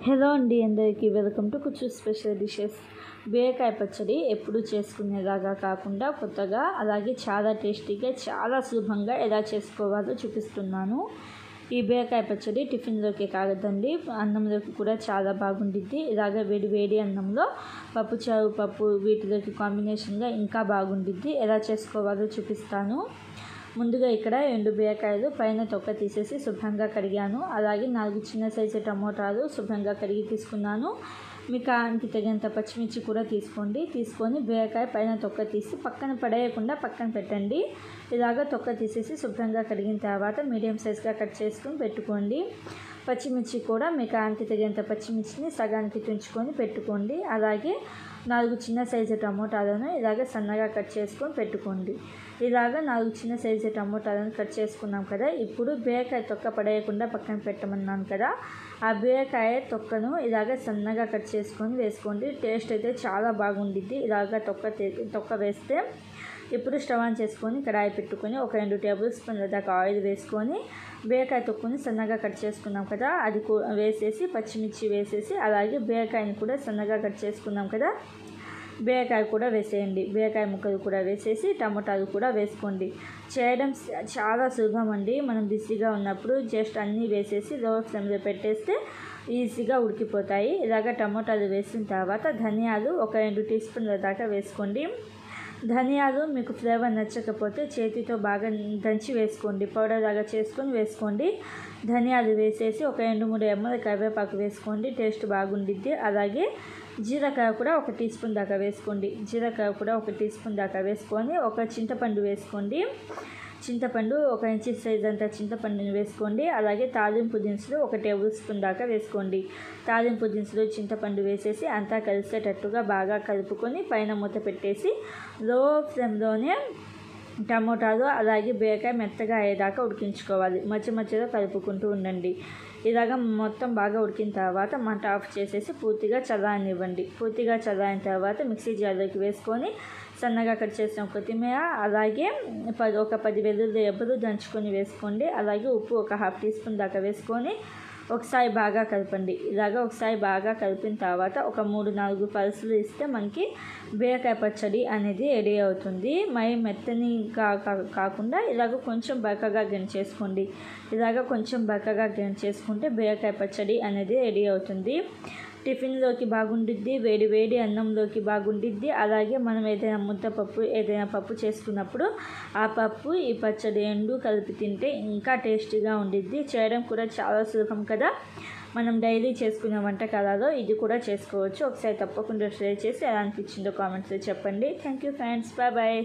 Hello అండి, అందరికీ welcome to కుచ్చు స్పెషల్ డిషెస్. బీరకాయ పచ్చడి ఎప్పుడు చేసుకునేలాగా కాకుండా కొత్తగా, అలాగే చాలా టేస్టీగా, చాలా సులభంగా ఎలా చేసుకోవాలో చూపిస్తున్నాను. ఈ బీరకాయ పచ్చడి టిఫిన్లోకి కాదండి, అన్నంలోకి కూడా చాలా బాగుండిద్ది. ఇలాగ వేడి వేడి అన్నంలో పప్పుచారు, పప్పు వీటిలోకి కాంబినేషన్గా ఇంకా బాగుండిద్ది. ఎలా చేసుకోవాలో చూపిస్తాను. ముందుగా ఇక్కడ ఎండు బీరకాయలు పైన తొక్క తీసేసి శుభ్రంగా కడిగాను. అలాగే 4 చిన్న సైజు టమోటాలు శుభ్రంగా కడిగి తీసుకున్నాను. మీకు కారానికి తగినంత పచ్చిమిర్చి కూడా తీసుకొని బీరకాయ పైన తొక్క తీసి పక్కన పడేయకుండా పక్కన పెట్టండి. ఇలాగ తొక్క తీసేసి శుభ్రంగా కడిగిన తర్వాత మీడియం సైజ్గా కట్ చేసుకొని పెట్టుకోండి. పచ్చిమిర్చి కూడా మీ కారానికి తగినంత పచ్చిమిర్చిని సగానికి తుంచుకొని పెట్టుకోండి. అలాగే 4 చిన్న సైజు టమోటాలను ఇలాగ సన్నగా కట్ చేసుకొని పెట్టుకోండి. ఇలాగ 4 చిన్న సైజు టమోటాలను కట్ చేసుకున్నాం కదా. ఇప్పుడు బీరకాయ తొక్క పడేయకుండా పక్కన పెట్టమన్నాను కదా, ఆ బీరకాయ తొక్కను ఇలాగ సన్నగా కట్ చేసుకొని వేసుకోండి. టేస్ట్ అయితే చాలా బాగుండిద్ది ఇలాగ తొక్క వేస్తే. ఇప్పుడు స్టవ్ ఆన్ చేసుకొని కడాయి పెట్టుకొని ఒక 2 టేబుల్ స్పూన్ల దాకా ఆయిల్ వేసుకొని బీరకాయ తొక్కుని సన్నగా కట్ చేసుకున్నాం కదా, అది వేసేసి పచ్చిమిర్చి వేసేసి అలాగే బీరకాయని కూడా సన్నగా కట్ చేసుకున్నాం కదా, బీరకాయ కూడా వేసేయండి. బీరకాయ ముక్కలు కూడా వేసేసి టమోటాలు కూడా వేసుకోండి. చేయడం చాలా సులభం అండి. మనం బిజీగా ఉన్నప్పుడు జస్ట్ అన్నీ వేసేసి లో ఫ్లేమ్లో పెట్టేస్తే ఈజీగా ఉడికిపోతాయి. ఇలాగ టమోటాలు వేసిన తర్వాత ధనియాలు ఒక 2 టీ స్పూన్ల దాకా వేసుకోండి. ధనియాలు మీకు ఫ్లేవర్ నచ్చకపోతే చేతితో బాగా దంచి వేసుకోండి, పౌడర్ లాగా చేసుకొని వేసుకోండి. ధనియాలు వేసేసి ఒక 2-3 ఎమ్మల కరివేపాకు వేసుకోండి, టేస్ట్ బాగుండిద్ది. అలాగే జీలకర్ర కూడా ఒక టీ స్పూన్ దాకా వేసుకోండి. జీలకర్ర కూడా ఒక టీ స్పూన్ దాకా వేసుకొని ఒక చింతపండు వేసుకోండి. చింతపండు ఒక ఇంచు సైజ్ అంతా చింతపండుని వేసుకోండి. అలాగే తాలింపు దినుసులు ఒక టేబుల్ స్పూన్ దాకా వేసుకోండి. తాలింపు దినుసులు చింతపండు వేసేసి అంతా కలిసేటట్టుగా బాగా కలుపుకొని పైన మూత పెట్టేసి లో ఫ్లేమ్లోనే టమోటాలు అలాగే బీరకాయ మెత్తగా అయ్యేదాకా ఉడికించుకోవాలి. మధ్య మధ్యలో కలుపుకుంటూ ఉండండి. ఇలాగ మొత్తం బాగా ఉడికిన తర్వాత మంట ఆఫ్ చేసేసి పూర్తిగా చల్లారనివ్వండి. పూర్తిగా చల్లారిన తర్వాత మిక్సీ జార్లోకి వేసుకొని సన్నగా కట్ చేసిన కొత్తిమీర అలాగే ఒక 10 వెల్లుల్లి రెబ్బలు దంచుకొని వేసుకోండి. అలాగే ఉప్పు ఒక 1/2 టీ స్పూన్ దాకా వేసుకొని ఒకసారి బాగా కలపండి. ఇలాగ ఒకసారి బాగా కలిపిన తర్వాత ఒక 3-4 పల్సులు ఇస్తే మనకి బీరకాయ పచ్చడి అనేది రెడీ అవుతుంది. మరి మెత్తని కాకుండా ఇలాగ కొంచెం బరకగా చేసుకోండి. ఇలాగ కొంచెం బరకగా చేసుకుంటే బీరకాయ పచ్చడి అనేది రెడీ అవుతుంది. టిఫిన్లోకి బాగుండిద్ది, వేడి వేడి అన్నంలోకి బాగుండిద్ది. అలాగే మనం ఏదైనా ముద్దపప్పు ఏదైనా పప్పు చేసుకున్నప్పుడు ఆ పప్పు ఈ పచ్చడి రెండు కలిపి తింటే ఇంకా టేస్టీగా ఉండిద్ది. చేయడం కూడా చాలా సులభం కదా. మనం డైలీ చేసుకునే వంటకాలలో ఇది కూడా చేసుకోవచ్చు. ఒకసారి తప్పకుండా ట్రై చేసి ఎలా అనిపించిందో కామెంట్స్లో చెప్పండి. Thank you friends, bye bye.